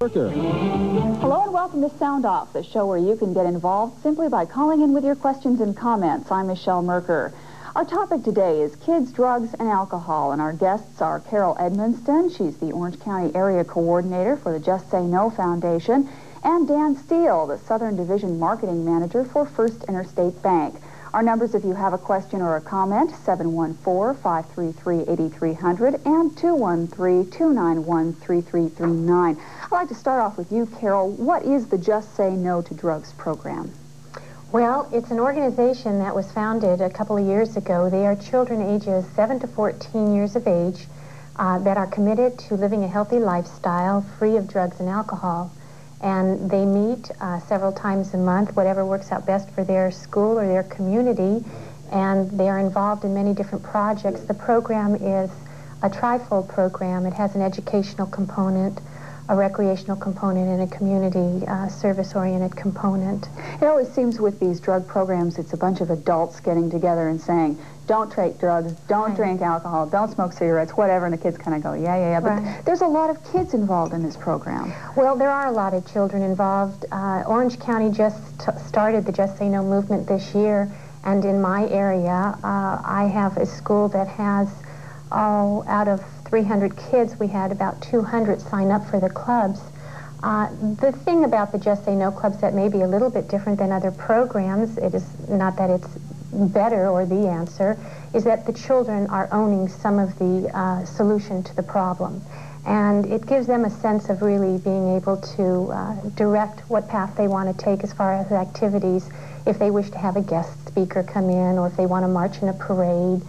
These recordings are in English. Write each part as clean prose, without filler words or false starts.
Hello and welcome to Sound Off, the show where you can get involved simply by calling in with your questions and comments. I'm Michelle Merker. Our topic today is kids, drugs, and alcohol, and our guests are Carol Edmonston. She's the Orange County Area Coordinator for the Just Say No Foundation, and Dan Steele, the Southern Division Marketing Manager for First Interstate Bank. Our numbers, if you have a question or a comment, 714-533-8300 and 213-291-3339. I'd like to start off with you, Carol. What is the Just Say No to Drugs program? Well, it's an organization that was founded a couple of years ago. They are children ages 7 to 14 years of age that are committed to living a healthy lifestyle free of drugs and alcohol. And they meet several times a month, whatever works out best for their school or their community, and they are involved in many different projects. The program is a trifold program. It has an educational component, a recreational component, and a community service-oriented component. It always seems with these drug programs, it's a bunch of adults getting together and saying, don't take drugs, don't drink alcohol, don't smoke cigarettes, whatever, and the kids kind of go, yeah. But there's a lot of kids involved in this program. Well, there are a lot of children involved. Orange County just started the Just Say No movement this year, and in my area, I have a school that has, out of 300 kids, we had about 200 sign up for the clubs. The thing about the Just Say No clubs that may be a little bit different than other programs, it is not that it's better or the answer, is that the children are owning some of the solution to the problem. And it gives them a sense of really being able to direct what path they want to take as far as activities, if they wish to have a guest speaker come in or if they want to march in a parade.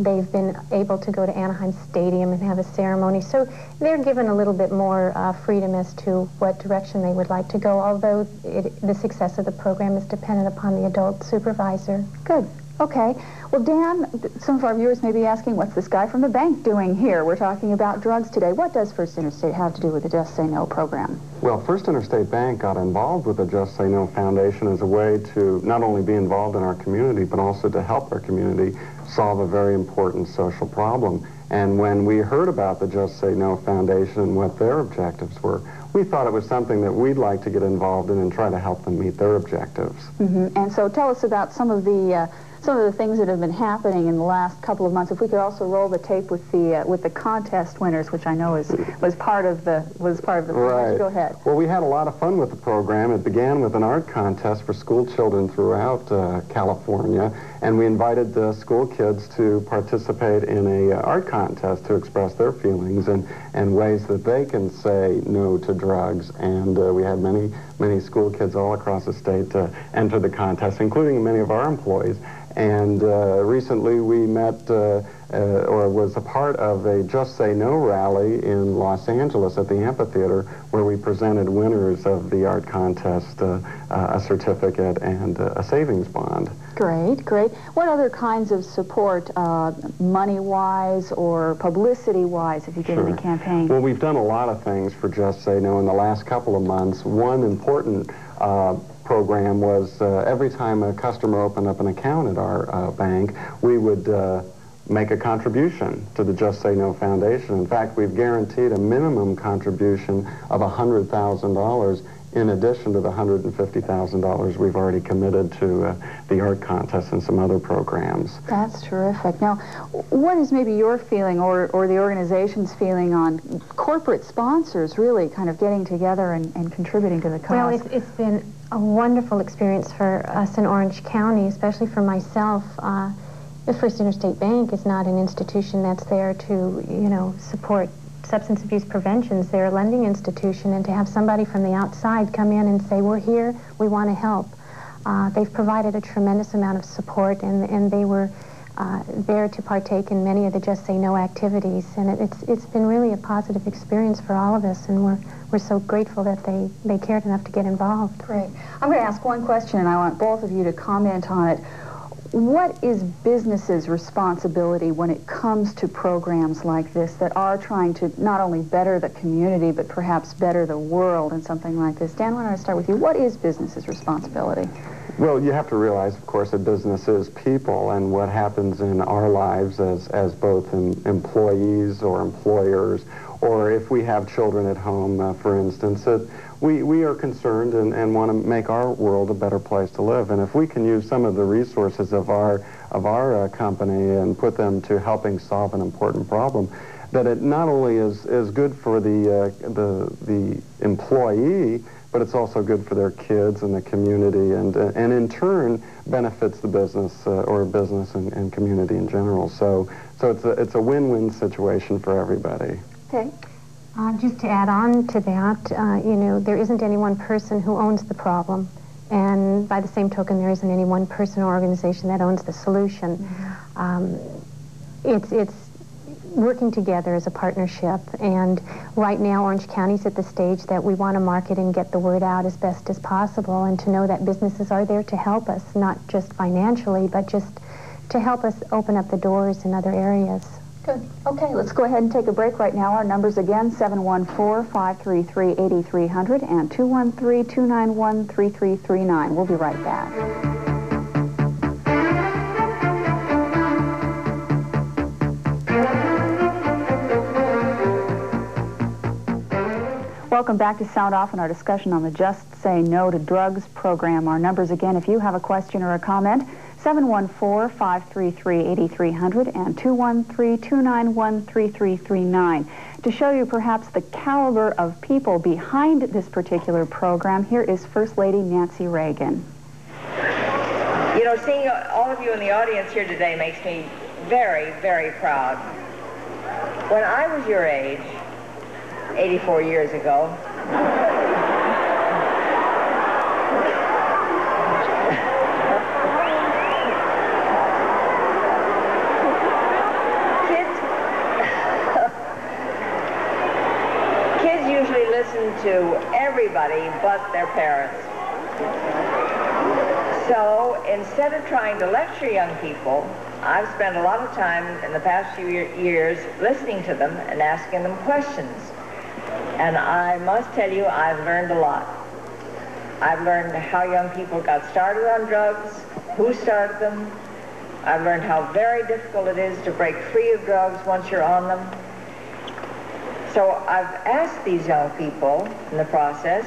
They've been able to go to Anaheim Stadium and have a ceremony. So they're given a little bit more freedom as to what direction they would like to go, although the success of the program is dependent upon the adult supervisor. Good. Okay. Well, Dan, some of our viewers may be asking, what's this guy from the bank doing here? We're talking about drugs today. What does First Interstate have to do with the Just Say No program? Well, First Interstate Bank got involved with the Just Say No Foundation as a way to not only be involved in our community, but also to help our community solve a very important social problem. And when we heard about the Just Say No Foundation and what their objectives were, we thought it was something that we'd like to get involved in and try to help them meet their objectives. And so tell us about some of the things that have been happening in the last couple of months. If we could also roll the tape with the contest winners, which I know was part of the program. Right. Go ahead. Well, we had a lot of fun with the program. It began with an art contest for school children throughout California, and we invited the school kids to participate in a art contest to express their feelings and ways that they can say no to drugs. And we had many school kids all across the state enter the contest, including many of our employees. And recently we met, or was a part of a Just Say No rally in Los Angeles at the amphitheater, where we presented winners of the art contest a certificate and a savings bond. Great, great. What other kinds of support, money-wise or publicity-wise, have you given the campaign? Well, we've done a lot of things for Just Say No in the last couple of months. One important program was every time a customer opened up an account at our bank, we would make a contribution to the Just Say No Foundation. In fact, we've guaranteed a minimum contribution of $100,000 in addition to the $150,000 we've already committed to the art contest and some other programs. That's terrific. Now, what is maybe your feeling or the organization's feeling on corporate sponsors really kind of getting together and contributing to the cause? Well, it's been a wonderful experience for us in Orange County, especially for myself. The First Interstate Bank is not an institution that's there to, support substance abuse preventions. They're a lending institution, and to have somebody from the outside come in and say, we're here, we want to help. They've provided a tremendous amount of support, and they were there to partake in many of the Just Say No activities, and it's been really a positive experience for all of us, and we're so grateful that they cared enough to get involved. Great. I'm going to ask one question, and I want both of you to comment on it. What is business's responsibility when it comes to programs like this that are trying to not only better the community, but perhaps better the world in something like this? Dan, why don't I start with you? What is business's responsibility? Well, you have to realize, of course, that business is people, and what happens in our lives as both employees or employers or if we have children at home, for instance, that we are concerned and want to make our world a better place to live. And if we can use some of the resources of our company and put them to helping solve an important problem, that it not only is good for the employee, but it's also good for their kids and the community, and in turn benefits the business or business and community in general. So it's a win-win situation for everybody. Okay. Just to add on to that, you know, there isn't any one person who owns the problem, and by the same token, there isn't any one person or organization that owns the solution. It's working together as a partnership, and right now Orange County's at the stage that we want to market and get the word out as best as possible, and to know that businesses are there to help us, not just financially, but just to help us open up the doors in other areas. Good. Okay, let's go ahead and take a break right now. Our numbers again, 714-533-8300 and 213-291-3339. We'll be right back. Welcome back to Sound Off and our discussion on the Just Say No to Drugs program. Our numbers again, if you have a question or a comment, 714-533-8300 and 213-291-3339. To show you perhaps the caliber of people behind this particular program, here is First Lady Nancy Reagan. You know, seeing all of you in the audience here today makes me very, very proud. When I was your age, 84 years ago, kids usually listen to everybody but their parents. So instead of trying to lecture young people, I've spent a lot of time in the past few years listening to them and asking them questions. And I must tell you, I've learned a lot. I've learned how young people got started on drugs, who started them. I've learned how very difficult it is to break free of drugs once you're on them. So I've asked these young people in the process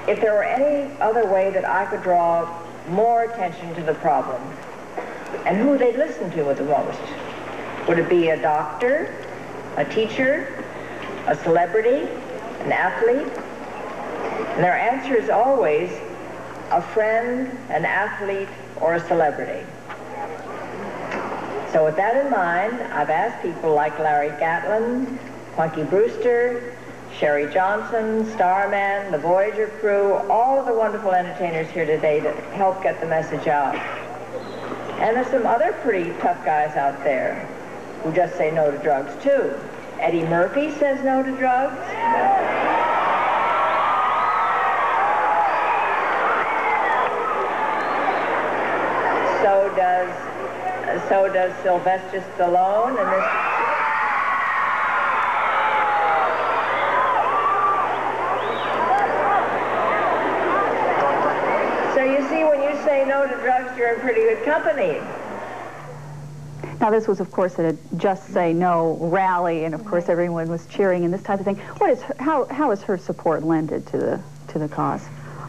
if there were any other way that I could draw more attention to the problem and who they'd listen to the most. Would it be a doctor, a teacher, a celebrity, an athlete? And their answer is always a friend, an athlete, or a celebrity. So with that in mind, I've asked people like Larry Gatlin, Punky Brewster, Sherry Johnson, Starman, the Voyager crew, all of the wonderful entertainers here today that help get the message out. And there's some other pretty tough guys out there who just say no to drugs too. Eddie Murphy says no to drugs. So does Sylvester Stallone and this. So you see, when you say no to drugs, you're in pretty good company. Now, this was, of course, at a Just Say No rally, and of course, everyone was cheering and this type of thing. How is her support lended to the cause?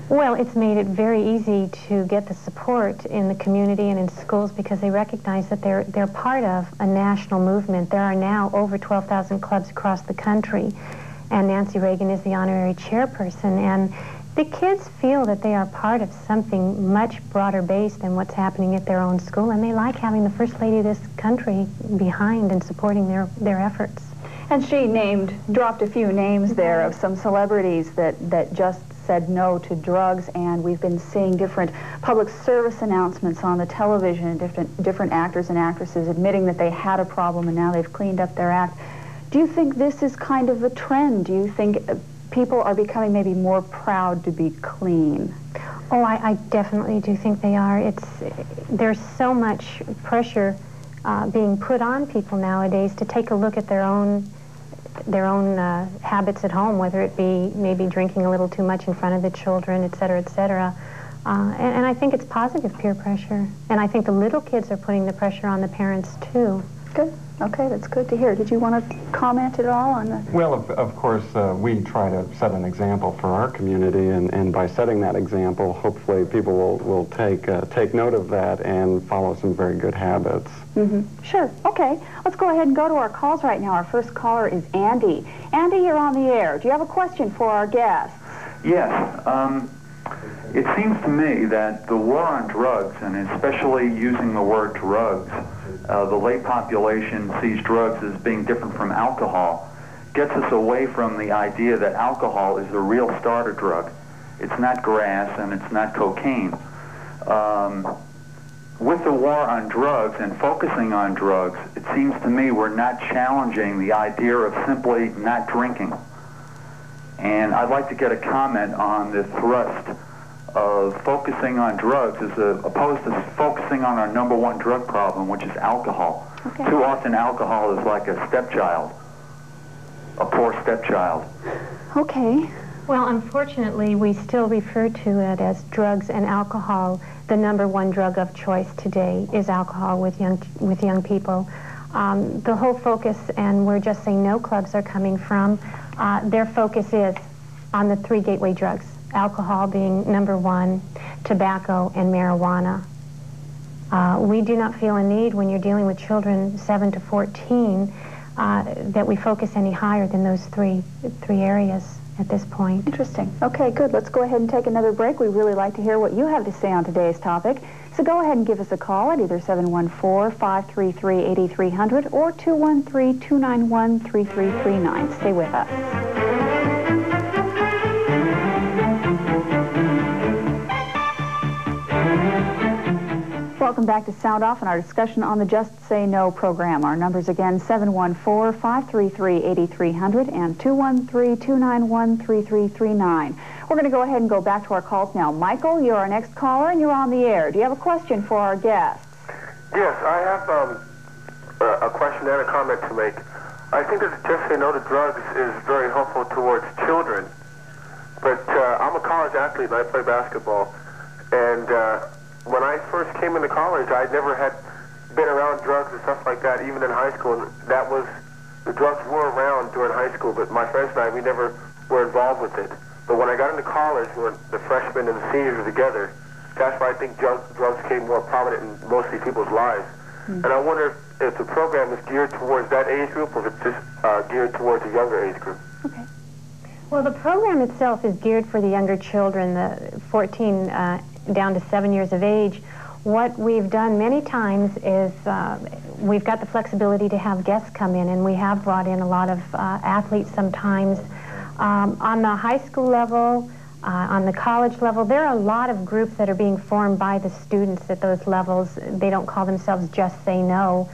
Well, it's made it very easy to get the support in the community and in schools because they recognize that they're part of a national movement. There are now over 12,000 clubs across the country, and Nancy Reagan is the honorary chairperson, and the kids feel that they are part of something much broader based than what's happening at their own school, and they like having the First Lady of this country behind and supporting their efforts. And she dropped a few names there of some celebrities that just said no to drugs, and we've been seeing different public service announcements on the television, different actors and actresses admitting that they had a problem and now they've cleaned up their act. Do you think this is kind of a trend? Do you think people are becoming maybe more proud to be clean? Oh, I definitely do think they are. There's so much pressure being put on people nowadays to take a look at their own habits at home, whether it be maybe drinking a little too much in front of the children, et cetera, et cetera. And I think it's positive peer pressure. And I think the little kids are putting the pressure on the parents, too. Good. Okay, that's good to hear. Did you want to comment at all on the... Well, of course, we try to set an example for our community, and by setting that example, hopefully people will take note of that and follow some very good habits. Sure. Okay. Let's go ahead and go to our calls right now. Our first caller is Andy. Andy, you're on the air. Do you have a question for our guests? Yes. It seems to me that the war on drugs, and especially using the word drugs, the lay population sees drugs as being different from alcohol, gets us away from the idea that alcohol is the real starter drug. It's not grass and it's not cocaine. With the war on drugs and focusing on drugs, it seems to me we're not challenging the idea of simply not drinking. And I'd like to get a comment on the thrust of focusing on drugs as opposed to focusing on our #1 drug problem, which is alcohol. Okay. Too often alcohol is like a stepchild, a poor stepchild. Okay. Well, unfortunately, we still refer to it as drugs and alcohol. The #1 drug of choice today is alcohol with young people. The whole focus, and where Just Say No clubs are coming from, their focus is on the 3 gateway drugs. Alcohol being #1, tobacco, and marijuana. We do not feel a need when you're dealing with children 7 to 14 that we focus any higher than those three areas at this point. Interesting. Okay, good. Let's go ahead and take another break. We'd really like to hear what you have to say on today's topic. So go ahead and give us a call at either 714-533-8300 or 213-291-3339. Stay with us. Welcome back to Sound Off and our discussion on the Just Say No program. Our numbers again, 714-533-8300 and 213-291-3339. We're going to go ahead and go back to our calls now. Michael, you're our next caller and you're on the air. Do you have a question for our guests? Yes, I have a question and a comment to make. I think that Just Say No to drugs is very helpful towards children, but I'm a college athlete and I play basketball, and when I first came into college, I never had been around drugs and stuff like that, even in high school. And the drugs were around during high school, but my friends and I, we never were involved with it. But when I got into college, when the freshmen and the seniors were together, that's where I think drugs became more prominent in most of these people's lives. And I wonder if the program is geared towards that age group or if it's just geared towards a younger age group. Okay. Well, the program itself is geared for the younger children, the 14 down to 7 years of age. What we've done many times is we've got the flexibility to have guests come in, and we have brought in a lot of athletes sometimes. On the high school level, on the college level, there are a lot of groups that are being formed by the students at those levels. They don't call themselves Just Say No.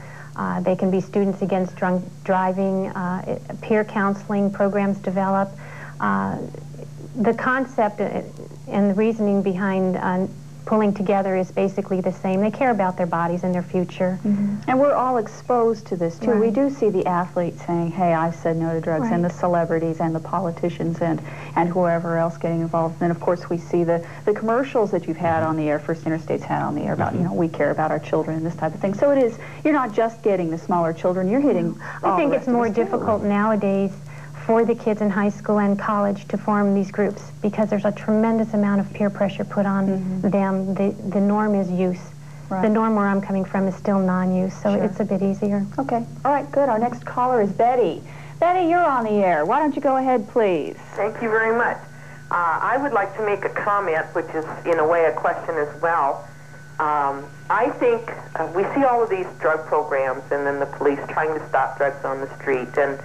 They can be students against drunk driving, peer counseling programs develop. The concept and the reasoning behind pulling together is basically the same. They care about their bodies and their future. And we're all exposed to this, too. Right. We do see the athletes saying, hey, I've said no to drugs, and the celebrities and the politicians and whoever else getting involved. And then, of course, we see the commercials that you've had on the air, First Interstate's had on the air about, you know, we care about our children and this type of thing. So it is, you're not just getting the smaller children, you're hitting all I think the it's rest more of us, too. difficult nowadays for the kids in high school and college to form these groups because there's a tremendous amount of peer pressure put on them. The norm is use. Right. The norm where I'm coming from is still non-use, so it's a bit easier. Okay. All right, good. Our next caller is Betty. Betty, you're on the air. Why don't you go ahead, please? Thank you very much. I would like to make a comment, which is in a way a question as well. I think we see all of these drug programs and then the police trying to stop drugs on the street, and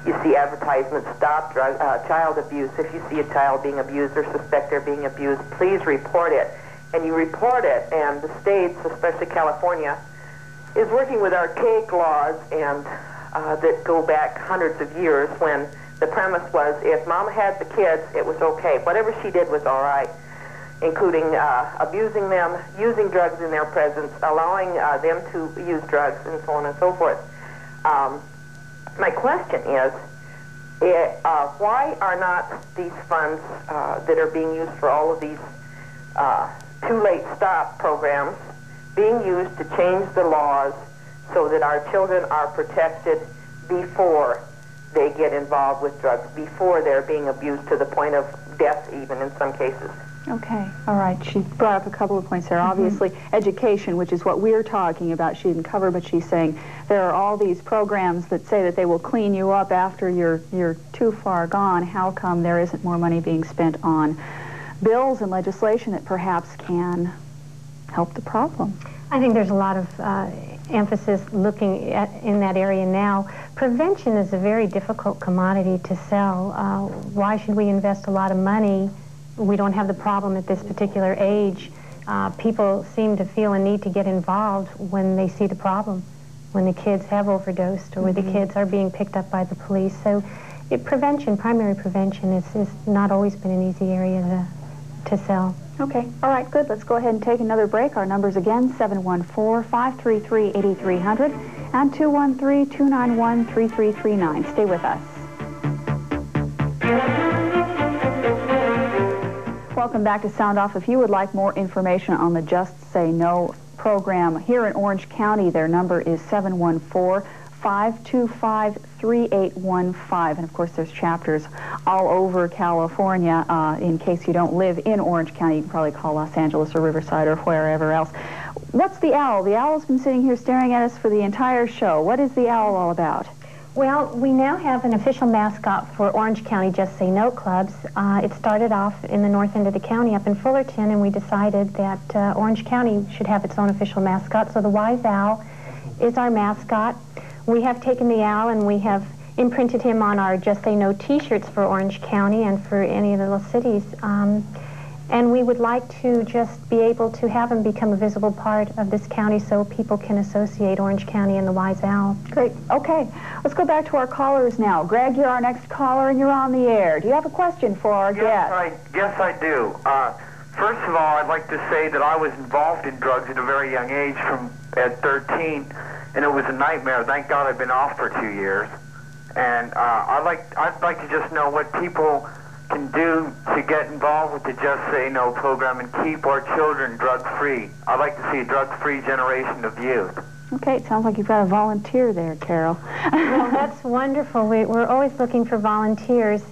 you see advertisements, stop child abuse. If you see a child being abused or suspect they're being abused, please report it. And you report it, and the states, especially California, is working with archaic laws and that go back hundreds of years when the premise was if Mama had the kids, it was okay. Whatever she did was all right, including abusing them, using drugs in their presence, allowing them to use drugs, and so on and so forth. My question is, why are not these funds that are being used for all of these too late stop programs being used to change the laws so that our children are protected before they get involved with drugs, before they're being abused to the point of death even in some cases. Okay, all right. She brought up a couple of points there. Obviously, education, which is what we're talking about, she didn't cover, but she's saying there are all these programs that say that they will clean you up after you're too far gone. How come there isn't more money being spent on bills and legislation that perhaps can help the problem? I think there's a lot of emphasis looking at in that area now. Prevention is a very difficult commodity to sell. Why should we invest a lot of money? We don't have the problem at this particular age. People seem to feel a need to get involved when they see the problem, when the kids have overdosed or when the kids are being picked up by the police. So prevention, primary prevention, is not always been an easy area to sell. Okay, all right, good. Let's go ahead and take another break. Our numbers again, 714-533-8300 and 213-291-3339. Stay with us. Welcome back to Sound Off. If you would like more information on the Just Say No program here in Orange County, their number is 714-525-3815. And of course, there's chapters all over California. In case you don't live in Orange County, you can probably call Los Angeles or Riverside or wherever else. What's the owl? The owl's been sitting here staring at us for the entire show. What is the owl all about? Well, we now have an official mascot for Orange County Just Say No clubs. It started off in the north end of the county up in Fullerton, and we decided that Orange County should have its own official mascot. So the wise owl is our mascot. We have taken the owl and we have imprinted him on our Just Say No t-shirts for Orange County and for any of the little cities. And we would like to just be able to have him become a visible part of this county so people can associate Orange County and the wise owl. Great. Okay. Let's go back to our callers now. Greg, you're our next caller and you're on the air. Do you have a question for our guest? Yes, I do. First of all, I'd like to say that I was involved in drugs at a very young age at 13, and it was a nightmare. Thank God I've been off for 2 years. And I'd like to just know what people can do to get involved with the Just Say No program and keep our children drug-free. I'd like to see a drug-free generation of youth. Okay, it sounds like you've got a volunteer there, Carol. Well, that's wonderful. We're always looking for volunteers.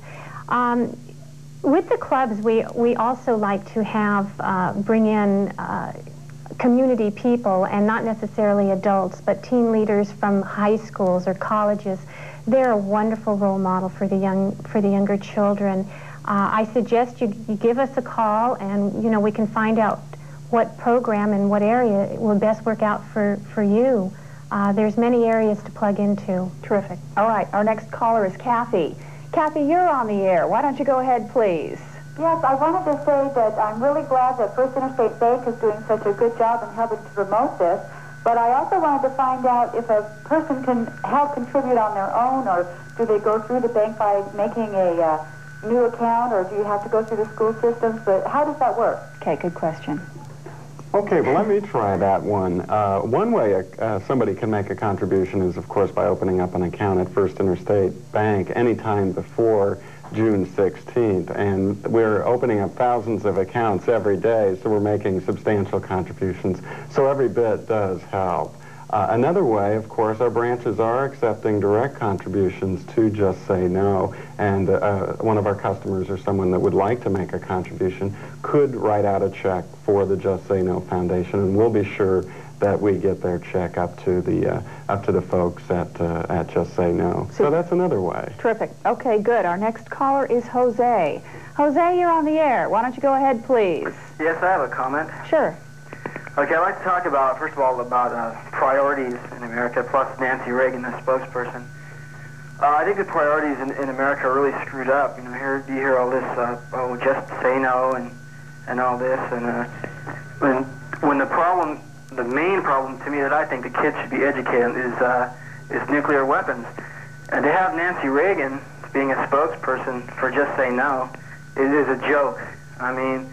With the clubs, we also like to have bring in community people, and not necessarily adults, but teen leaders from high schools or colleges. They're a wonderful role model for the younger children. I suggest you give us a call, and we can find out what program and what area will best work out for you. There's many areas to plug into. Terrific. All right, our next caller is Kathy. Kathy, you're on the air. Why don't you go ahead, please? Yes, I wanted to say that I'm really glad that First Interstate Bank is doing such a good job in helping to promote this. But I also wanted to find out if a person can help contribute on their own, or do they go through the bank by making a new account, or do you have to go through the school systems? But how does that work? Okay, good question. Okay, well, let me try that one. One way somebody can make a contribution is, of course, by opening up an account at First Interstate Bank anytime before June 16th. And we're opening up thousands of accounts every day, so we're making substantial contributions. So every bit does help. Another way, of course, our branches are accepting direct contributions to Just Say No, and one of our customers or someone that would like to make a contribution could write out a check for the Just Say No Foundation, and we'll be sure that we get their check up to the folks at Just Say No. So that's another way. Terrific. Okay, good. Our next caller is Jose. Jose, you're on the air. Why don't you go ahead, please? Yes, I have a comment. Sure. Okay, I'd like to talk about, first of all, about priorities in America, plus Nancy Reagan, the spokesperson. I think the priorities in America are really screwed up. You hear all this, just say no and all this, and when the main problem to me that I think the kids should be educated is nuclear weapons. And to have Nancy Reagan being a spokesperson for Just Say No, it is a joke. I mean...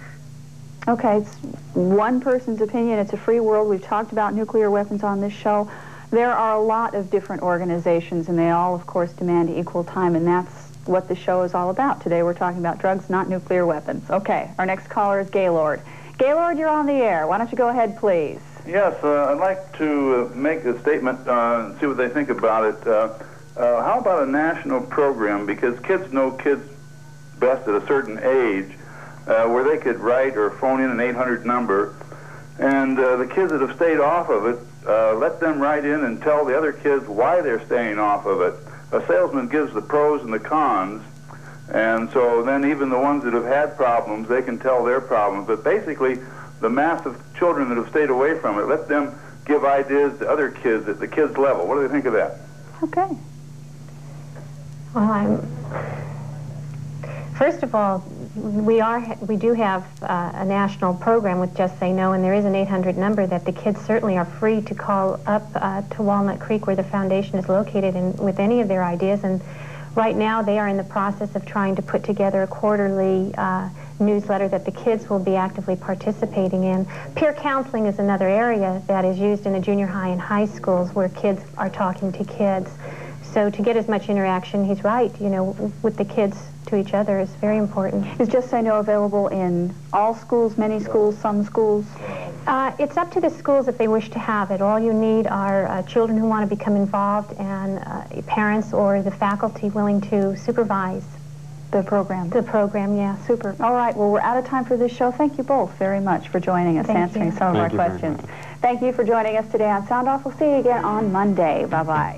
Okay, it's one person's opinion. It's a free world. We've talked about nuclear weapons on this show. There are a lot of different organizations, and they all, of course, demand equal time, and that's what the show is all about. Today we're talking about drugs, not nuclear weapons. Okay, our next caller is Gaylord. Gaylord, you're on the air. Why don't you go ahead, please? Yes, I'd like to make a statement and see what they think about it. How about a national program? Because kids know kids best at a certain age, where they could write or phone in an 800 number, and the kids that have stayed off of it, let them write in and tell the other kids why they're staying off of it. A salesman gives the pros and the cons, and so then even the ones that have had problems, they can tell their problems. But basically, the mass of children that have stayed away from it, let them give ideas to other kids at the kids' level. What do they think of that? Okay. Well, first of all, we do have a national program with Just Say No, and there is an 800 number that the kids certainly are free to call up to Walnut Creek, where the foundation is located, and with any of their ideas. And right now they are in the process of trying to put together a quarterly newsletter that the kids will be actively participating in. Peer counseling is another area that is used in the junior high and high schools, where kids are talking to kids. So to get as much interaction, he's right, you know, with the kids to each other is very important. Is Just Say No available in all schools, many schools, some schools? It's up to the schools if they wish to have it. All you need are children who want to become involved, and parents or the faculty willing to supervise the program. The program, yeah. Super. All right, well, we're out of time for this show. Thank you both very much for joining us, answering some of our questions. Thank you for joining us today on Sound Off. We'll see you again on Monday. Bye-bye.